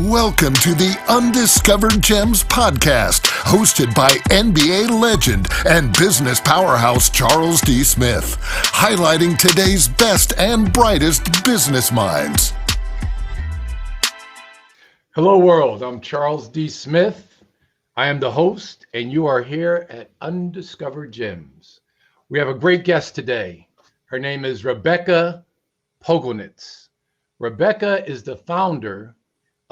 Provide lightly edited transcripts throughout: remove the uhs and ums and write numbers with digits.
Welcome to the Undiscovered Gems podcast, hosted by NBA legend and business powerhouse Charles D. Smith, highlighting today's best and brightest business minds. Hello, world. I'm Charles D. Smith. I am the host, and you are here at Undiscovered Gems. We have a great guest today. Her name is Rebecca Pogonitz. Rebecca is the founder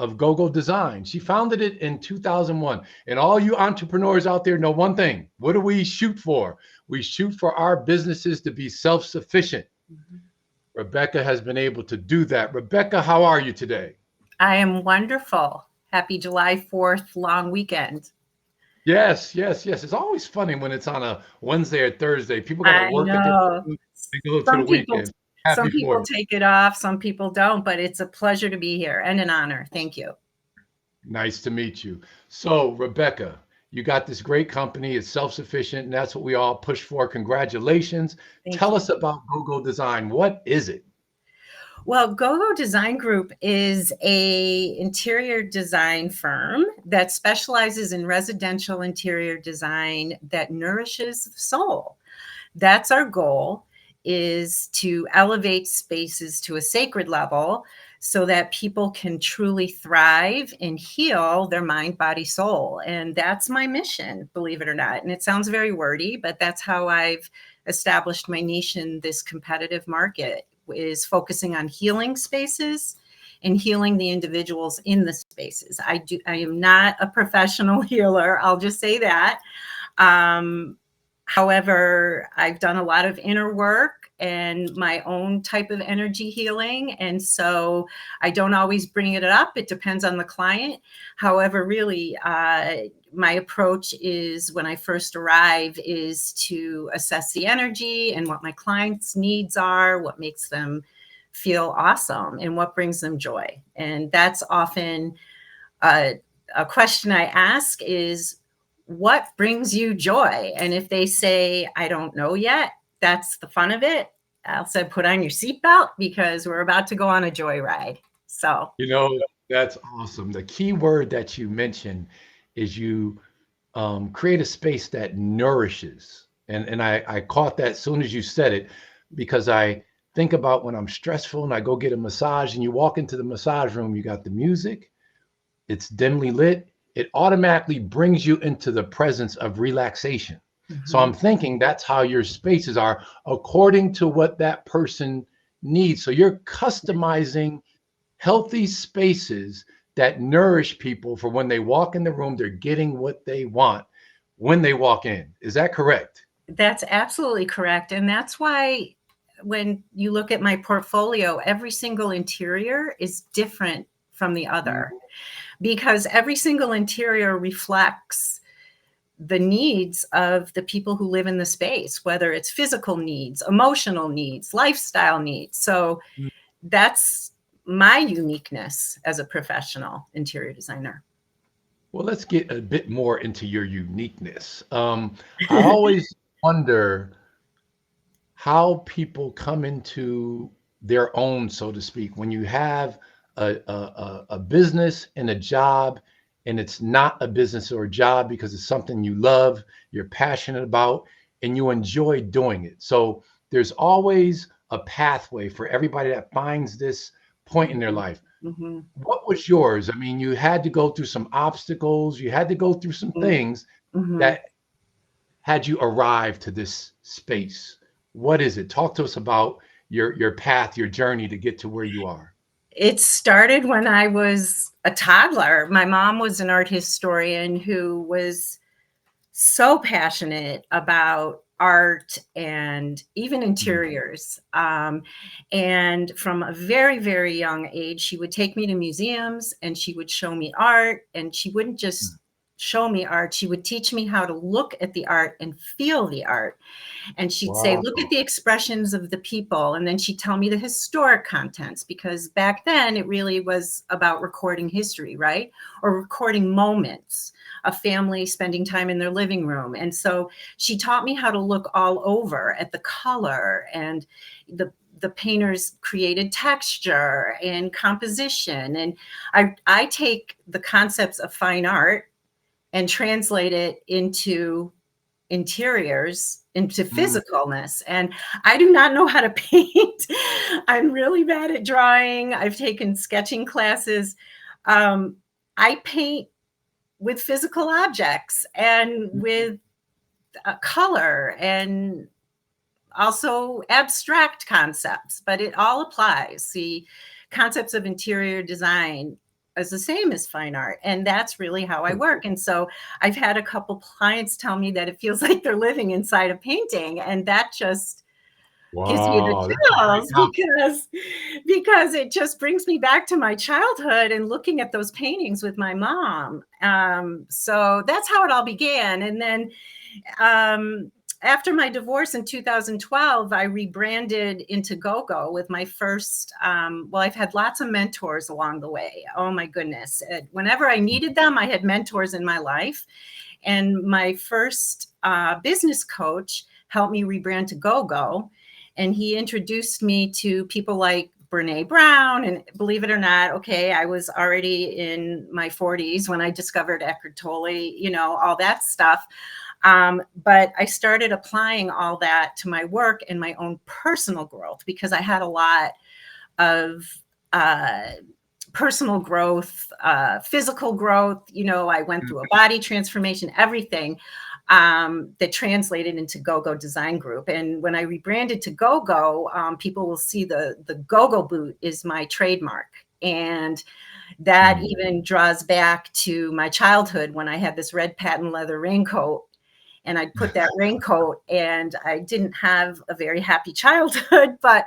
of GOGO Design. She founded it in 2001. And all you entrepreneurs out there know one thing. What do we shoot for? We shoot for our businesses to be self-sufficient. Rebecca has been able to do that. Rebecca, how are you today? I am wonderful. Happy July 4th long weekend. Yes. It's always funny when it's on a Wednesday or Thursday. People got to work at they go to the weekend. Some people take it off, some people don't, but it's a pleasure to be here and an honor. Thank you. Nice to meet you. So, Rebecca, you got this great company. It's self-sufficient, and that's what we all push for. Congratulations. Tell us about GOGO Design. What is it? Well, GOGO Design Group is an interior design firm that specializes in residential interior design that nourishes the soul. That's our goal, is to elevate spaces to a sacred level so that people can truly thrive and heal their mind, body, soul. And that's my mission, believe it or not. And it sounds very wordy, but that's how I've established my niche in this competitive market, is focusing on healing spaces and healing the individuals in the spaces. I am not a professional healer. I'll just say that. However, I've done a lot of inner work and my own type of energy healing. And so I don't always bring it up. It depends on the client. However, really, my approach is, when I first arrive, is to assess the energy and what my clients' needs are, what makes them feel awesome, and what brings them joy. And that's often a question I ask is, what brings you joy? And if they say, I don't know yet, that's the fun of it. I'll say, put on your seatbelt because we're about to go on a joyride. So, that's awesome. The key word that you mentioned is you create a space that nourishes. And I caught that as soon as you said it, because I think about when I'm stressful and I go get a massage, and you walk into the massage room, you got the music, it's dimly lit. It automatically brings you into the presence of relaxation. Mm-hmm. So I'm thinking that's how your spaces are, according to what that person needs. So you're customizing healthy spaces that nourish people for when they walk in the room, they're getting what they want when they walk in. Is that correct? That's absolutely correct. And that's why when you look at my portfolio, every single interior is different from the other. Mm-hmm. Because every single interior reflects the needs of the people who live in the space, whether it's physical needs, emotional needs, lifestyle needs. So that's my uniqueness as a professional interior designer. Well, let's get a bit more into your uniqueness. I always wonder how people come into their own, so to speak, when you have a business and a job, and it's not a business or a job because it's something you love, you're passionate about, and you enjoy doing it. So there's always a pathway for everybody that finds this point in their life. Mm-hmm. What was yours? I mean, you had to go through some obstacles, you had to go through some things that had you arrive to this space. What is it? Talk to us about your path, your journey to get to where you are. It started when I was a toddler. My mom was an art historian who was so passionate about art and even interiors. And from a very, very young age, she would take me to museums and she would show me art. And she wouldn't just show me art. She would teach me how to look at the art and feel the art. And she'd say, look at the expressions of the people. And then she'd tell me the historic contents, because back then it really was about recording history, right? Or recording moments, a family spending time in their living room. And so she taught me how to look all over at the color and the the painters created texture and composition. And I take the concepts of fine art and translate it into interiors, into physicalness. And I do not know how to paint. I'm really bad at drawing. I've taken sketching classes. I paint with physical objects and with color and also abstract concepts, but it all applies. The concepts of interior design is the same as fine art. And that's really how I work. And so I've had a couple clients tell me that it feels like they're living inside a painting. And that just gives me the chills because it just brings me back to my childhood and looking at those paintings with my mom. So that's how it all began. And then after my divorce in 2012, I rebranded into GOGO with my first, well, I've had lots of mentors along the way. Oh my goodness. Whenever I needed them, I had mentors in my life. And my first business coach helped me rebrand to GOGO. And he introduced me to people like Brene Brown. And believe it or not, okay, I was already in my 40s when I discovered Eckhart Tolle, you know, all that stuff. But I started applying all that to my work and my own personal growth because I had a lot of personal growth, physical growth. You know, I went through a body transformation, everything that translated into GOGO Design Group. And when I rebranded to GOGO, people will see the GOGO boot is my trademark. And that even draws back to my childhood when I had this red patent leather raincoat. And I'd put that raincoat, and I didn't have a very happy childhood, but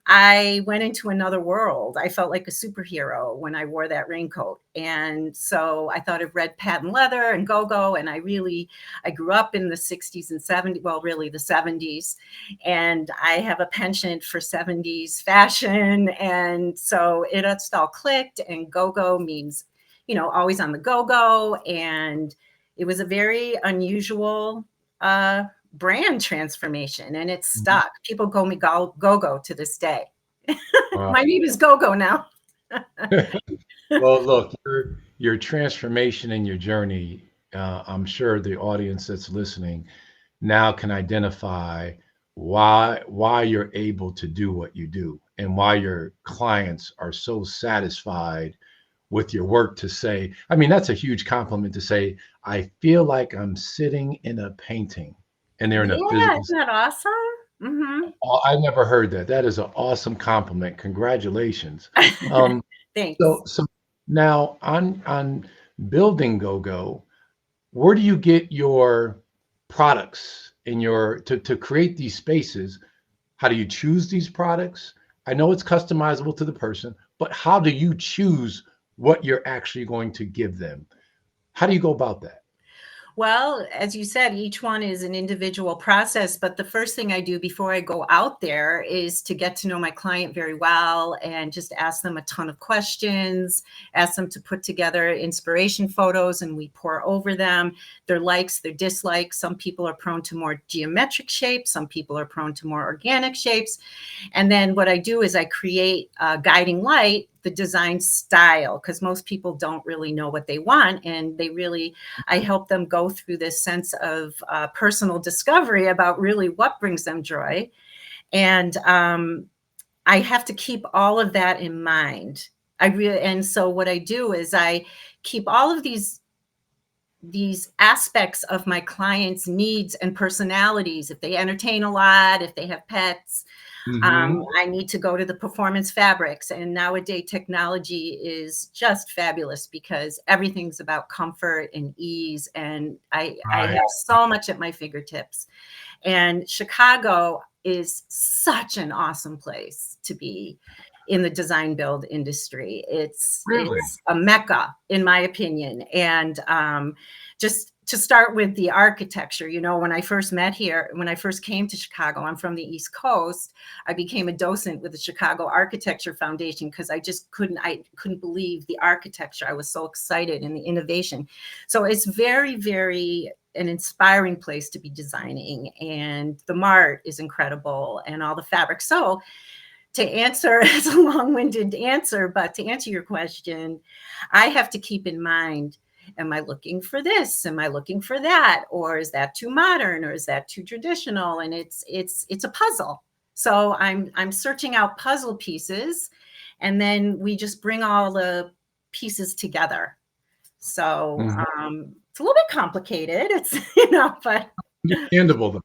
I went into another world. I felt like a superhero when I wore that raincoat. And so I thought of red patent leather and GOGO. And I grew up in the 60s and 70s, well, really the 70s. And I have a penchant for 70s fashion. And so it just all clicked. And GOGO means, you know, always on the go-go. And it was a very unusual brand transformation, and it's stuck. People call me GOGO to this day. Wow. My name is GOGO now. Well, look, your transformation and your journey, I'm sure the audience that's listening now can identify why you're able to do what you do and why your clients are so satisfied with your work to say, I mean, that's a huge compliment to say, I feel like I'm sitting in a painting and they're in a physical. Yeah, isn't that awesome? Mm-hmm. Oh, I never heard that. That is an awesome compliment. Congratulations. Thanks. So now on building GOGO, where do you get your products in to create these spaces? How do you choose these products? I know it's customizable to the person, but how do you choose what you're actually going to give them? How do you go about that? Well, as you said, each one is an individual process, but the first thing I do before I go out there is to get to know my client very well and just ask them a ton of questions, ask them to put together inspiration photos, and we pour over them, their likes, their dislikes. Some people are prone to more geometric shapes. Some people are prone to more organic shapes. And then what I do is I create a guiding light, the design style, because most people don't really know what they want. And I help them go through this sense of personal discovery about really what brings them joy. And I have to keep all of that in mind. And so what I do is I keep all of these aspects of my clients' needs and personalities. If they entertain a lot, if they have pets, I need to go to the performance fabrics. And nowadays technology is just fabulous because everything's about comfort and ease. And I have so much at my fingertips. And Chicago is such an awesome place to be in the design build industry. It's a mecca, in my opinion. And just to start with the architecture, you know, when I first came to Chicago, I'm from the East Coast. I became a docent with the Chicago Architecture Foundation because I couldn't believe the architecture. I was so excited and the innovation. So it's very, very an inspiring place to be designing, and the Mart is incredible, and all the fabric. So to answer, it's a long-winded answer, but to answer your question, I have to keep in mind, am I looking for this? Am I looking for that? Or is that too modern? Or is that too traditional? And it's a puzzle. So I'm searching out puzzle pieces, and then we just bring all the pieces together. So it's a little bit complicated. It's, but Understandable, though.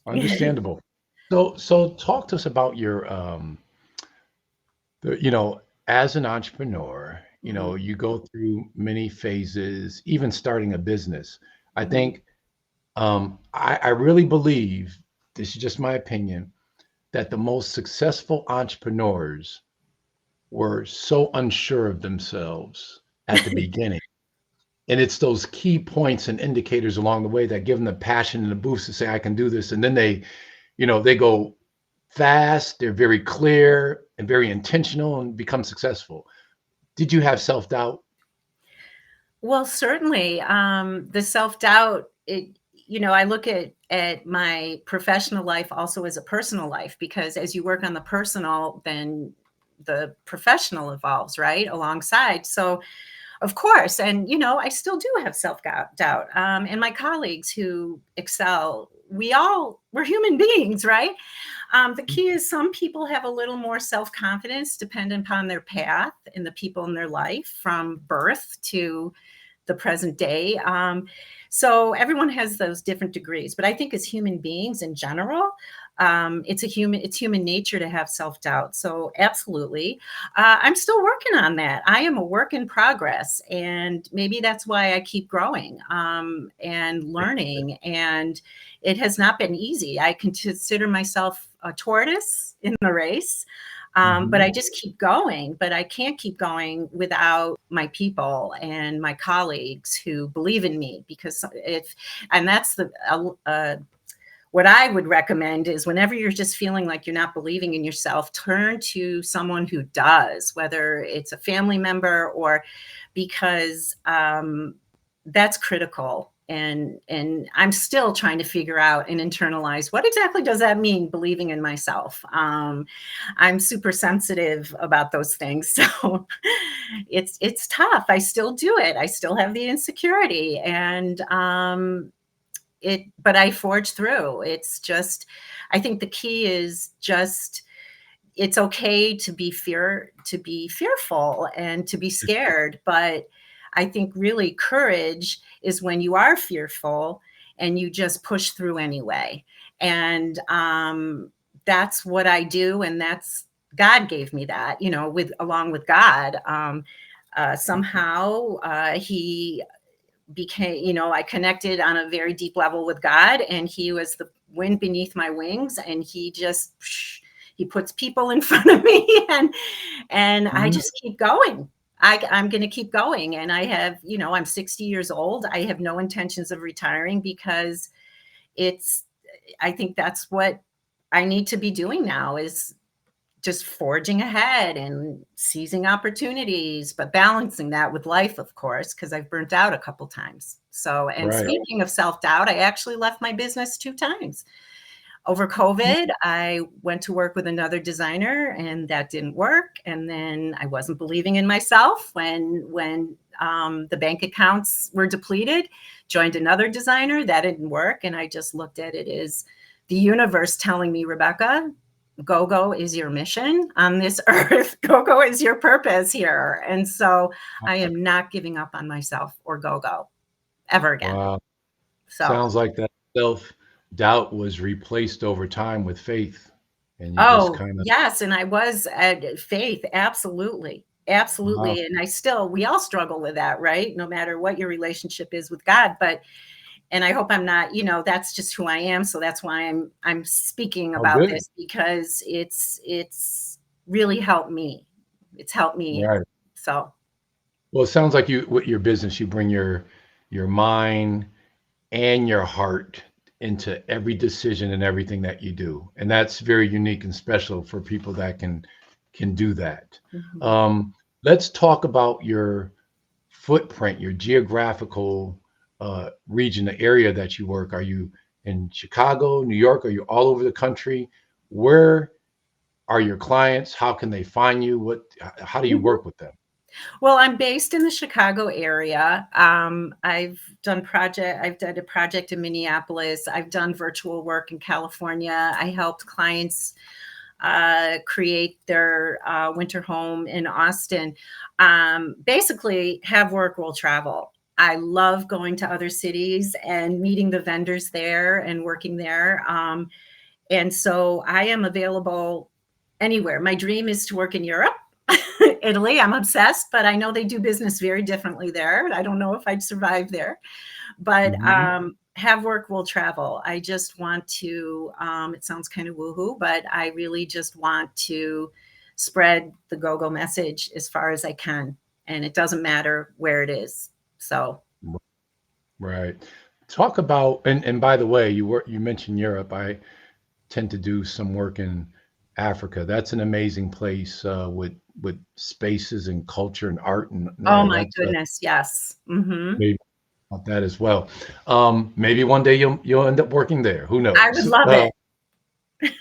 Understandable. So talk to us about your as an entrepreneur, you go through many phases, even starting a business. I think I really believe, this is just my opinion, that the most successful entrepreneurs were so unsure of themselves at the beginning. And it's those key points and indicators along the way that give them the passion and the boost to say, I can do this. And then they go fast, they're very clear and very intentional and become successful. Did you have self-doubt? Well, certainly, the self-doubt, I look at my professional life also as a personal life, because as you work on the personal, then the professional evolves, right, alongside. So of course, and I still do have self-doubt, and my colleagues who excel, we're human beings, right? The key is some people have a little more self-confidence dependent upon their path and the people in their life from birth to the present day. So everyone has those different degrees, but I think as human beings in general, it's human nature to have self-doubt. So absolutely. I'm still working on that. I am a work in progress, and maybe that's why I keep growing and learning. And it has not been easy. I consider myself a tortoise in the race. But I just keep going. But I can't keep going without my people and my colleagues who believe in me, because that's what I would recommend is, whenever you're just feeling like you're not believing in yourself, turn to someone who does, whether it's a family member or, because that's critical. And I'm still trying to figure out and internalize, what exactly does that mean, believing in myself? I'm super sensitive about those things. So it's tough. I still do it. I still have the insecurity, and but I forge through. It's just, I think the key is just, it's okay to be fearful and to be scared. But I think really courage is when you are fearful and you just push through anyway. And that's what I do. And God gave me that, along with God. Somehow he became, I connected on a very deep level with God, and he was the wind beneath my wings, and he puts people in front of me, and I just keep going. I'm going to keep going. And I have, I'm 60 years old. I have no intentions of retiring, because I think that's what I need to be doing now, is just forging ahead and seizing opportunities, but balancing that with life, of course, because I've burnt out a couple times. So, and Right. Speaking of self-doubt, I actually left my business 2 times. Over COVID, I went to work with another designer, and that didn't work. And then I wasn't believing in myself when the bank accounts were depleted, joined another designer, that didn't work. And I just looked at it as the universe telling me, Rebecca, GOGO is your mission on this earth. GOGO is your purpose here. And so I am not giving up on myself or GOGO ever again. Wow. So Sounds like that self-doubt was replaced over time with faith. And you just kind of, yes. And I was at faith. Absolutely. Absolutely. wow. And we all struggle with that, right? No matter what your relationship is with God. And I hope I'm not, that's just who I am. So that's why I'm speaking about this, because it's really helped me. It's helped me. Right. So. Well, it sounds like with your business, you bring your mind and your heart into every decision and everything that you do. And that's very unique and special for people that can do that. Let's talk about your footprint, your geographical region, the area that you work? Are you in Chicago, New York? Are you all over the country? Where are your clients? How can they find you? How do you Mhm. work with them? Well, I'm based in the Chicago area. I've done a project in Minneapolis. I've done virtual work in California. I helped clients create their winter home in Austin. Basically, have work, will travel. I love going to other cities and meeting the vendors there and working there. And so I am available anywhere. My dream is to work in Europe. Italy, I'm obsessed, but I know they do business very differently there. I don't know if I'd survive there, but Mhm. have work, will travel. I just want to, it sounds kind of woohoo, but I really just want to spread the GOGO message as far as I can. And it doesn't matter where it is. So, Right. Talk about, and by the way, you mentioned Europe. I tend to do some work in Africa. That's an amazing place with spaces and culture and art, and oh my that's goodness, yes. maybe about that as well. Maybe one day you'll end up working there. Who I would knows? love But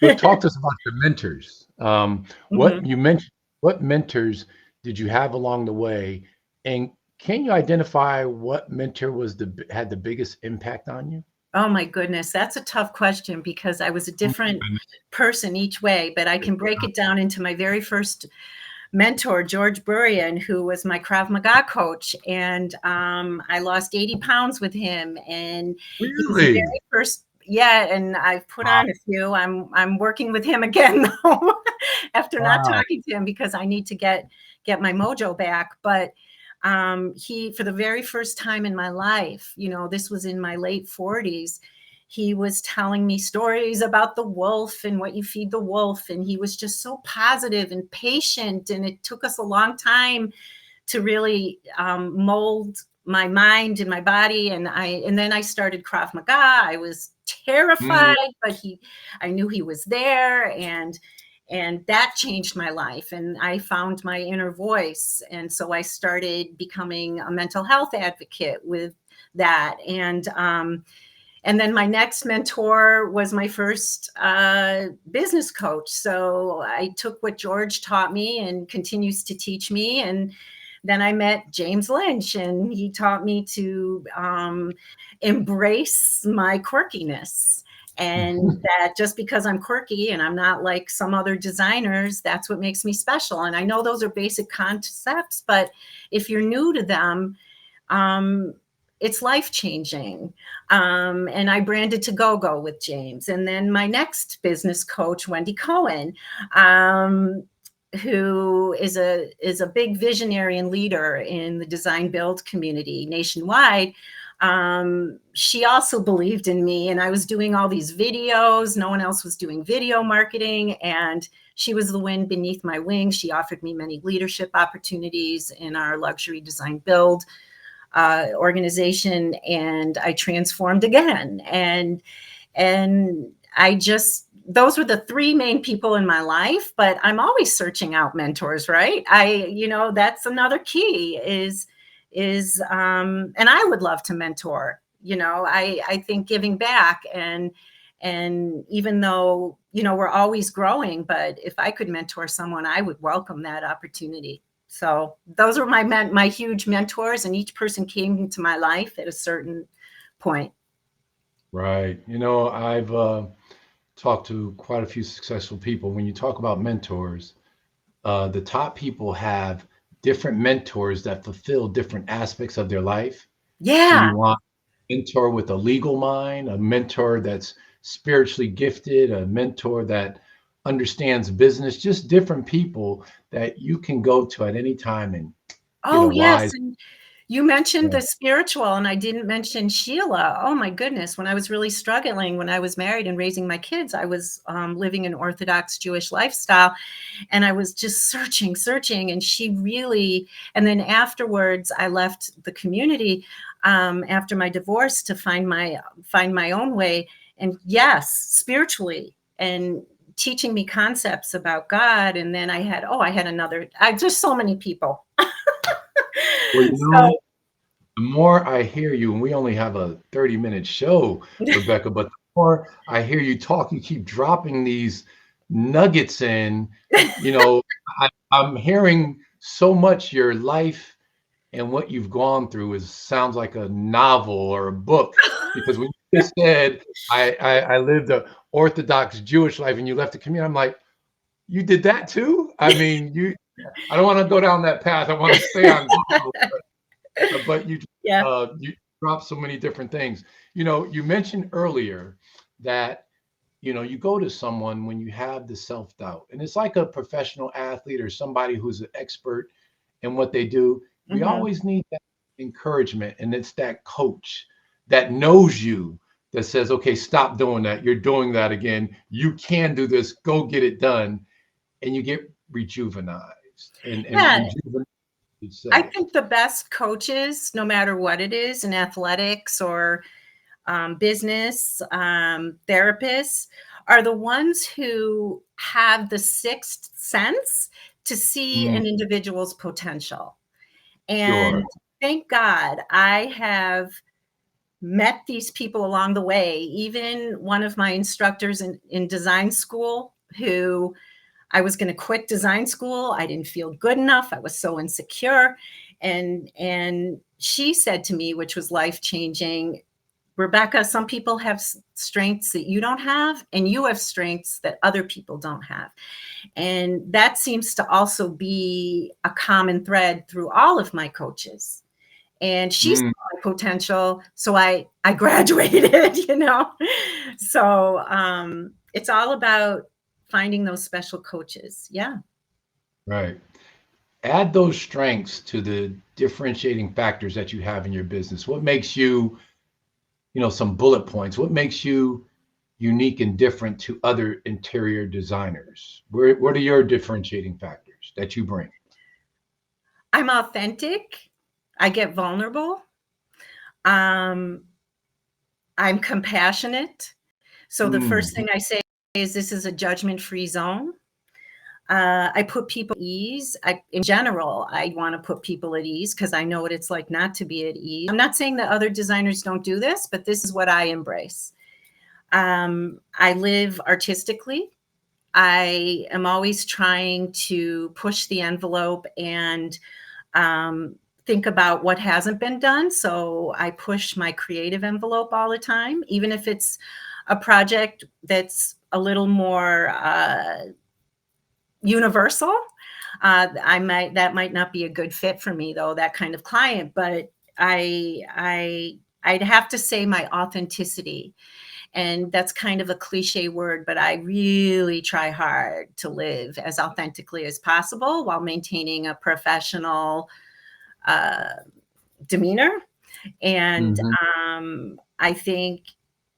it. talk to us about your mentors. What Mhm. you mentioned, what mentors did you have along the way, and can you identify what mentor had the biggest impact on you? Oh my goodness, that's a tough question because I was a different person each way, but I can break it down into my very first mentor, George Burian, who was my Krav Maga coach. And I lost 80 pounds with him. And he was the Really? very first, yeah, and I've put on a few. I'm working with him again though, after not Wow. talking to him because I need to get my mojo back. But he, for the very first time in my life, this was in my late 40s, he was telling me stories about the wolf and what you feed the wolf. And he was just so positive and patient. And it took us a long time to really mold my mind and my body. And then I started Krav Maga. I was terrified, Mm, but I knew he was there. And that changed my life. And I found my inner voice. And so I started becoming a mental health advocate with that. And then my next mentor was my first business coach. So I took what George taught me and continues to teach me. And then I met James Lynch, and he taught me to embrace my quirkiness. And that just because I'm quirky and I'm not like some other designers, that's what makes me special. And I know those are basic concepts, but if you're new to them, um, it's life-changing. And I branded to GOGO with James. And then my next business coach, Wendy Cohen, who is a big visionary and leader in the design build community nationwide. She also believed in me, and I was doing all these videos. No one else was doing video marketing, and she was the wind beneath my wings. She offered me many leadership opportunities in our luxury design build organization, and I transformed again. And I just, those were the three main people in my life, but I'm always searching out mentors, right? That's another key and I would love to mentor. I think giving back, and even though we're always growing, but if I could mentor someone, I would welcome that opportunity. So those were my huge mentors, and each person came into my life at a certain point. right. I've talked to quite a few successful people. When you talk about mentors, the top people have different mentors that fulfill different aspects of their life. So Yeah. you want a mentor with a legal mind, a mentor that's spiritually gifted, a mentor that understands business, just different people that you can go to at any time and get a Oh, yes. wise. And you mentioned Yeah. the spiritual, and I didn't mention Sheila. Oh my goodness. When I was really struggling, when I was married and raising my kids, I was living an Orthodox Jewish lifestyle, and I was just searching. And she really, and then afterwards, I left the community after my divorce to find my own way. And yes, spiritually, and teaching me concepts about God. And then I had just so many people. Well, So The more I hear you, and we only have a 30-minute show, Rebecca, but the more I hear you talk, you keep dropping these nuggets in, you know, I'm hearing so much your life and what you've gone through sounds like a novel or a book because when you just said I lived a Orthodox Jewish life and you left the community, I'm like, you did that too? I mean, I don't want to go down that path. I want to stay on GOGO, but Yeah. you drop so many different things. You know, you mentioned earlier that you go to someone when you have the self-doubt, and it's like a professional athlete or somebody who's an expert in what they do. We Hmm. always need that encouragement, and it's that coach that knows you, that says, okay, stop doing that, you're doing that again, you can do this, go get it done, and you get rejuvenized and Yeah. rejuvenated, you I say. think the best coaches, no matter what it is in athletics or business, therapists, are the ones who have the sixth sense to see Mm, an individual's potential. sure. And thank God I have met these people along the way. Even one of my instructors in design school, who I was going to quit design school. I didn't feel good enough. I was so insecure. And she said to me, which was life changing, Rebecca, some people have strengths that you don't have, and you have strengths that other people don't have. And that seems to also be a common thread through all of my coaches. And she saw Mm, my potential, so I graduated, you know. So it's all about finding those special coaches. Yeah. right. Add those strengths to the differentiating factors that you have in your business. What makes you, some bullet points? What makes you unique and different to other interior designers? What are your differentiating factors that you bring? I'm authentic. I get vulnerable. Um, I'm compassionate. So the first Mm, thing I say is this is a judgment-free zone. I put people at ease. In general, I want to put people at ease because I know what it's like not to be at ease. I'm not saying that other designers don't do this, but this is what I embrace. I live artistically. I am always trying to push the envelope and think about what hasn't been done. So I push my creative envelope all the time, even if it's a project that's a little more universal. That might not be a good fit for me though, that kind of client. But I'd have to say my authenticity, and that's kind of a cliche word, but I really try hard to live as authentically as possible while maintaining a professional uh, demeanor. And mhm, I think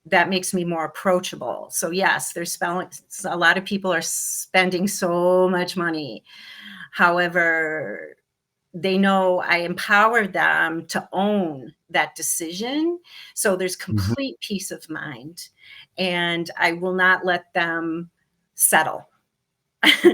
that makes me more approachable. So yes, a lot of people are spending so much money. However, they know I empower them to own that decision. So there's mhm, complete peace of mind. And I will not let them settle.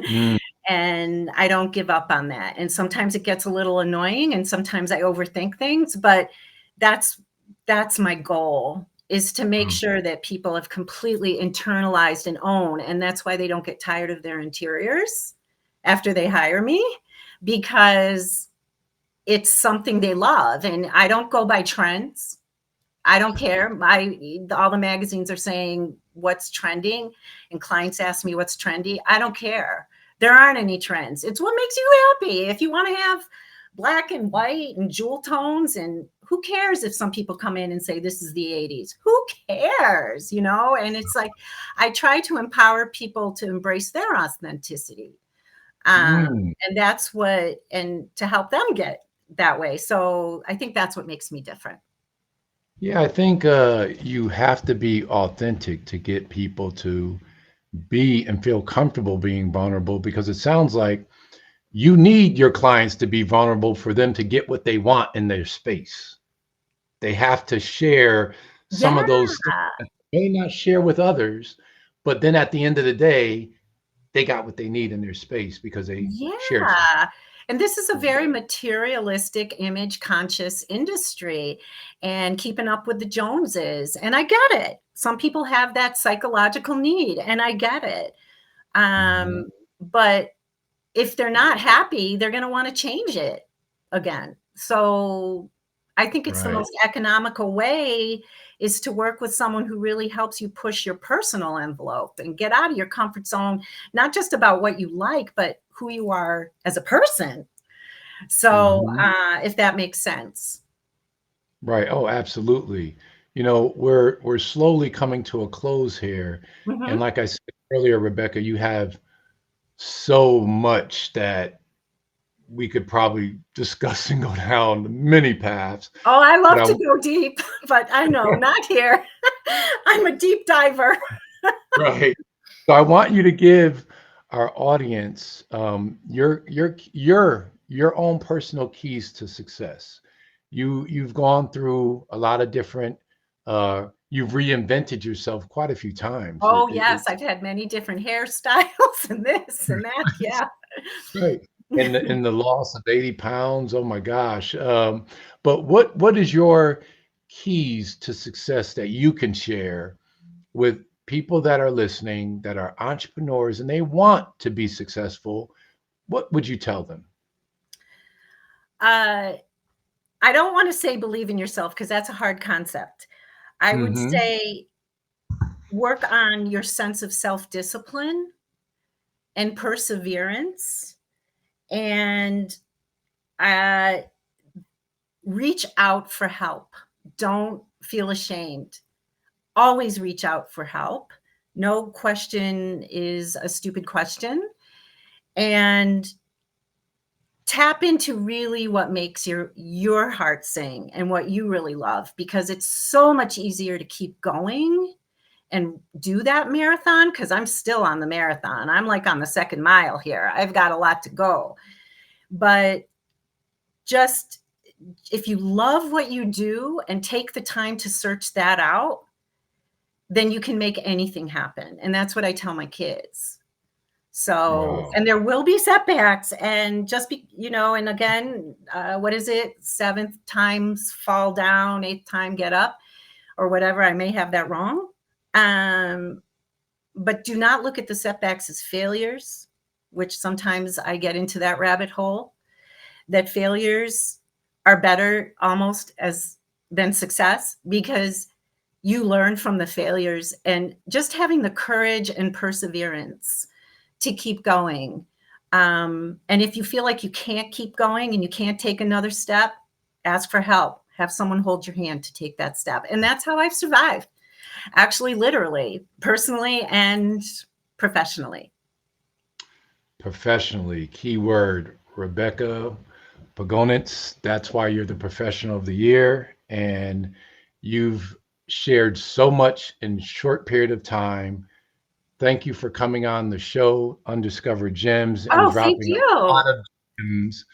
mm, And I don't give up on that. And sometimes it gets a little annoying and sometimes I overthink things, but that's that's my goal, is to make mm, sure that people have completely internalized and own, and that's why they don't get tired of their interiors after they hire me, because it's something they love, and I don't go by trends. I don't care. All the magazines are saying what's trending, and clients ask me what's trendy. I don't care. There aren't any trends. It's what makes you happy. If you want to have black and white and jewel tones, and who cares if some people come in and say this is the 80s? Who cares, you know? And it's like I try to empower people to embrace their authenticity. Um, mm. and and to help them get that way. So I think that's what makes me different. Yeah, I think you have to be authentic to get people to be and feel comfortable being vulnerable because it sounds like you need your clients to be vulnerable for them to get what they want in their space. They have to share some Yeah. of those things that they may not share with others, but then at the end of the day, they got what they need in their space because they shared something. Yeah. And this is a very materialistic, image conscious industry and keeping up with the Joneses. And I get it. Some people have that psychological need, and I get it. But if they're not happy, they're going to want to change it again. So I think it's the most economical way is to work with someone who really helps you push your personal envelope and get out of your comfort zone, not just about what you like, but who you are as a person. So if that makes sense. Right. Oh, absolutely. You know, we're slowly coming to a close here. And like I said earlier, Rebecca, you have so much that we could probably discuss and go down many paths. Oh, I love to go deep, but I know not here. I'm a deep diver. Right. So I want you to give our audience your own personal keys to success. You've gone through a lot of different. You've reinvented yourself quite a few times. Oh, yes, I've had many different hairstyles and this and that. Yeah. Right. In the loss of 80 pounds. Oh my gosh. But what is your keys to success that you can share with people that are listening, that are entrepreneurs and they want to be successful? What would you tell them? I don't want to say believe in yourself because that's a hard concept. I would say work on your sense of self-discipline and perseverance, and reach out for help. Don't feel ashamed. Always reach out for help. No question is a stupid question. And tap into really what makes your heart sing and what you really love, because it's so much easier to keep going and do that marathon, because I'm still on the marathon. I'm like on the second mile here. I've got a lot to go. But just if you love what you do and take the time to search that out, then you can make anything happen. And that's what I tell my kids. So, and there will be setbacks, and just be, and again, what is it? 7th times fall down, 8th time get up, or whatever. I may have that wrong. But do not look at the setbacks as failures, which sometimes I get into that rabbit hole, that failures are better almost than success, because you learn from the failures, and just having the courage and perseverance to keep going. And if you feel like you can't keep going and you can't take another step, ask for help. Have someone hold your hand to take that step. And that's how I've survived. Actually, literally, personally and professionally. Professionally, key word, Rebecca Pogonitz. That's why you're the professional of the year. And you've shared so much in a short period of time. Thank you for coming on the show, Undiscovered Gems, and dropping a lot of gems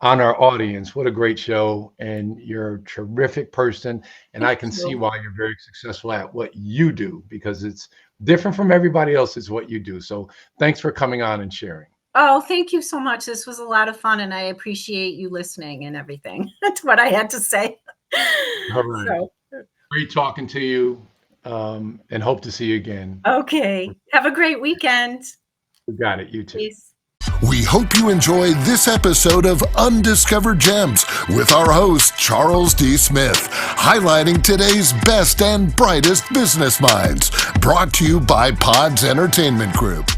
on our audience. What a great show. And you're a terrific person. And I can see why you're very successful at what you do, because it's different from everybody else's what you do. So thanks for coming on and sharing. Oh, thank you so much. This was a lot of fun, and I appreciate you listening and everything. That's what I had to say. All right. So. Great talking to you. And hope to see you again. Okay. Have a great weekend. You got it. You too. Peace. We hope you enjoyed this episode of Undiscovered Gems with our host, Charles D. Smith, highlighting today's best and brightest business minds. Brought to you by Pods Entertainment Group.